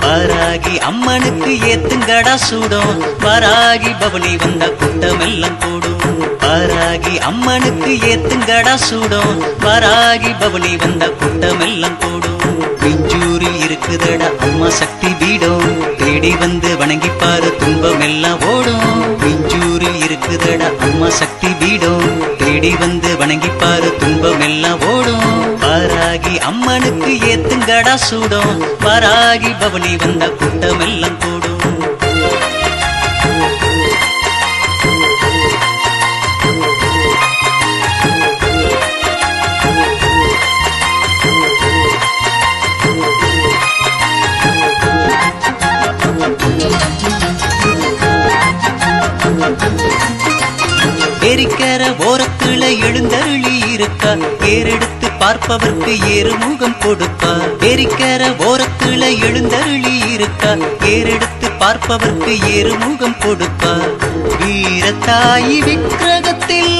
வராகி அம்மனுக்கு ஏத்துங்கடா சூடும், வராகி பவனி வந்த கூட்டமெல்லாம் கூடும். வராகி அம்மனுக்கு ஏத்துங்கடா சூடும், வராகி பவனி வந்த கூட்டமெல்லாம் கூடும். விஞ்சூரில் இருக்குதடா அம்மா சக்தி பீடம், தேடி வந்து வணங்கிப்பாரு துன்பம் எல்லாம் ஓடும். விஞ்சூரில் இருக்குதடா அம்மா சக்தி பீடம், தேடி வந்து வணங்கிப்பாரு துன்பம் எல்லாம் ஓடும். வராகி அம்மனுக்கு ஏத்துங்கடா சூடும், வராகி பவனி வந்த கூட்டமெல்லாம் கூடும். ஏரிக்கர ஓரத்துல எழுந்தருளி இருக்கா, ஏறெடுத்து பார்ப்பவர்க்கு ஏறுமுகம் கொடுப்பா. ஏரிக்கர ஓரத்துல எழுந்தருளி இருக்கா, ஏறெடுத்து பார்ப்பவர்க்கு ஏறுமுகம் கொடுப்பா. வீரத்தாயி விக்கிரகத்தில்